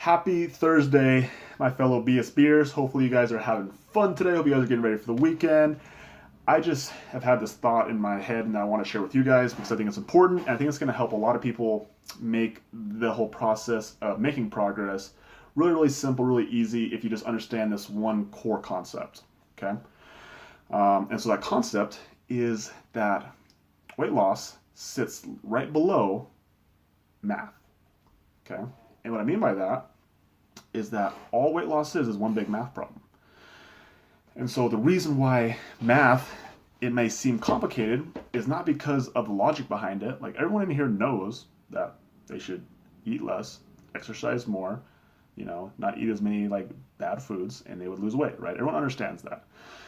Happy Thursday, my fellow BSBers. Hopefully, you guys are having fun today. Hope you guys are getting ready for the weekend. I just have had this thought in my head and I want to share with you guys because I think it's important and I think it's going to help a lot of people make the whole process of making progress really, really simple, really easy if you just understand this one core concept. Okay? And so that concept is that weight loss sits right below math. Okay? And what I mean by that is that all weight loss is one big math problem. And so the reason why math, it may seem complicated, is not because of the logic behind it. Like everyone in here knows that they should eat less, exercise more, not eat as many like bad foods, and they would lose weight, right? Everyone understands that.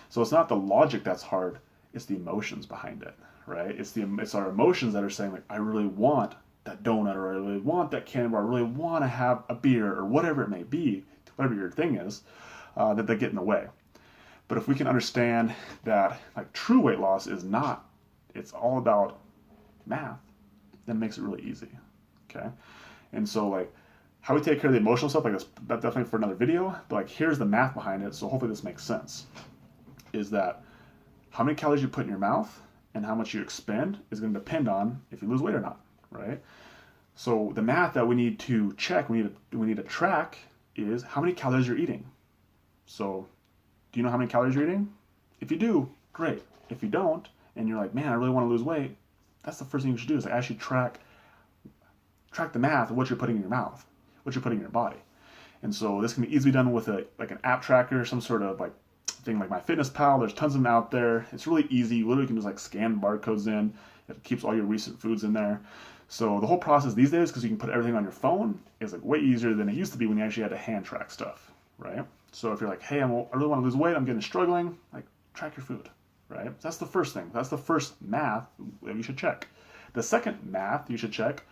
So it's not the logic that's hard; it's the emotions behind it, right? It's our emotions that are saying like, I really want that donut, or I really want that candy bar, I really want to have a beer, or whatever it may be, whatever your thing is, that they get in the way. But if we can understand that like true weight loss is not, it's all about math, then it makes it really easy. Okay? And so like how we take care of the emotional stuff, like that's definitely for another video, but like here's the math behind it, so hopefully this makes sense. Is that how many calories you put in your mouth and how much you expend is going to depend on if you lose weight or not, right? So the math that we need to check, we need to track is how many calories you're eating. So do you know how many calories you're eating? If you do, great. If you don't, and you're like, man, I really want to lose weight, that's the first thing you should do is like actually track the math of what you're putting in your mouth, what you're putting in your body. And so this can be easily done with like an app tracker, some sort of like thing like MyFitnessPal. There's tons of them out there. It's really easy. You literally can just like scan barcodes in. It keeps all your recent foods in there. So the whole process these days, because you can put everything on your phone, is like way easier than it used to be when you actually had to hand track stuff, right? So if you're like, hey, I really want to lose weight, I'm getting struggling, like track your food, right? So that's the first thing. That's the first math that you should check. The second math you should check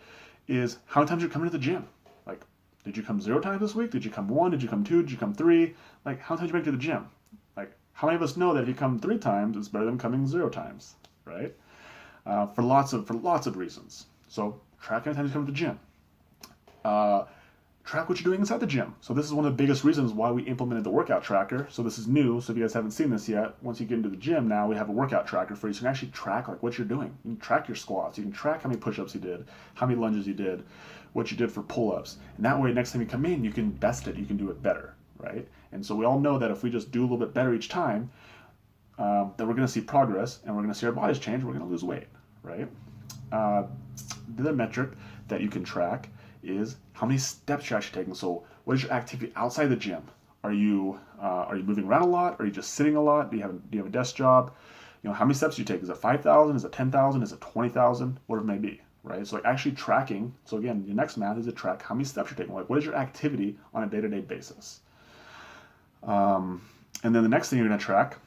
is how many times you're coming to the gym. Like, did you come 0 times this week? Did you come 1? Did you come 2? Did you come 3? Like, how many times you make to the gym? Like, how many of us know that if you come 3 times, it's better than coming 0 times, right? For lots of reasons. So track how many times you come to the gym. Track what you're doing inside the gym. So this is one of the biggest reasons why we implemented the workout tracker. So this is new. So if you guys haven't seen this yet, once you get into the gym now, we have a workout tracker for you. So you can actually track like what you're doing. You can track your squats. You can track how many push-ups you did, how many lunges you did, what you did for pull-ups. And that way, next time you come in, you can best it. You can do it better, right? And so we all know that if we just do a little bit better each time, that we're going to see progress and we're going to see our bodies change. We're going to lose weight, right? The other metric that you can track is how many steps you're actually taking. So what is your activity outside the gym? Are you moving around a lot? Are you just sitting a lot? Do you have a desk job? How many steps do you take? Is it 5,000? Is it 10,000? Is it 20,000? Whatever it may be, right? So like actually tracking. So again, your next math is to track how many steps you're taking. Like what is your activity on a day-to-day basis? And then the next thing you're going to track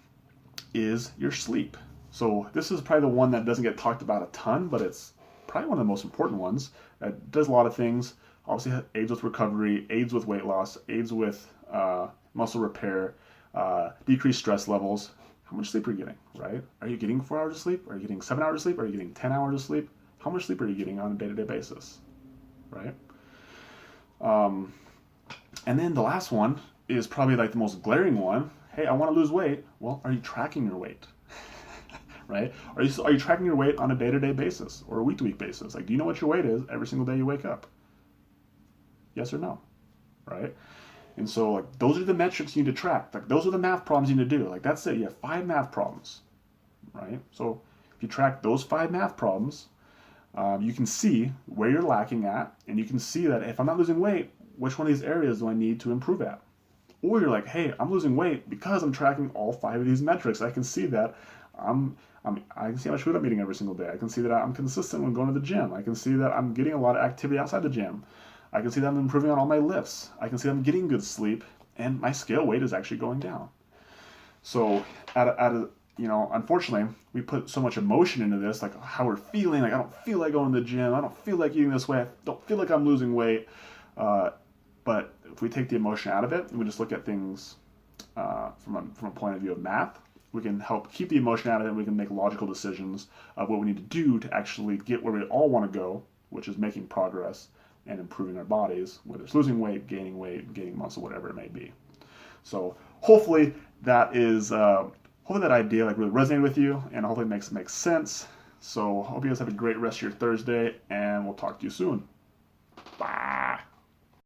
is your sleep. So this is probably the one that doesn't get talked about a ton, but it's probably one of the most important ones. It does a lot of things. Obviously, aids with recovery, aids with weight loss, aids with muscle repair, decreased stress levels. How much sleep are you getting, right? Are you getting 4 hours of sleep? Are you getting 7 hours of sleep? Are you getting 10 hours of sleep? How much sleep are you getting on a day-to-day basis, right? And then the last one is probably like the most glaring one. Hey, I want to lose weight. Well, are you tracking your weight? Right? Are you tracking your weight on a day-to-day basis or a week-to-week basis? Like, do you know what your weight is every single day you wake up? Yes or no? Right? And so, like, those are the metrics you need to track. Like, those are the math problems you need to do. Like, that's it. You have 5 math problems, right? So, if you track those 5 math problems, you can see where you're lacking at, and you can see that if I'm not losing weight, which one of these areas do I need to improve at? Or you're like, hey, I'm losing weight because I'm tracking all 5 of these metrics. I can see that I can see how much food I'm eating every single day. I can see that I'm consistent when going to the gym. I can see that I'm getting a lot of activity outside the gym. I can see that I'm improving on all my lifts. I can see that I'm getting good sleep, and my scale weight is actually going down. So, unfortunately, we put so much emotion into this, like how we're feeling. Like I don't feel like going to the gym. I don't feel like eating this way. I don't feel like I'm losing weight. But if we take the emotion out of it, and we just look at things from a point of view of math, we can help keep the emotion out of it. We can make logical decisions of what we need to do to actually get where we all want to go, which is making progress and improving our bodies, whether it's losing weight, gaining muscle, whatever it may be. So hopefully that is hopefully that idea like really resonated with you, and hopefully it makes sense. So hope you guys have a great rest of your Thursday, and we'll talk to you soon. Bye.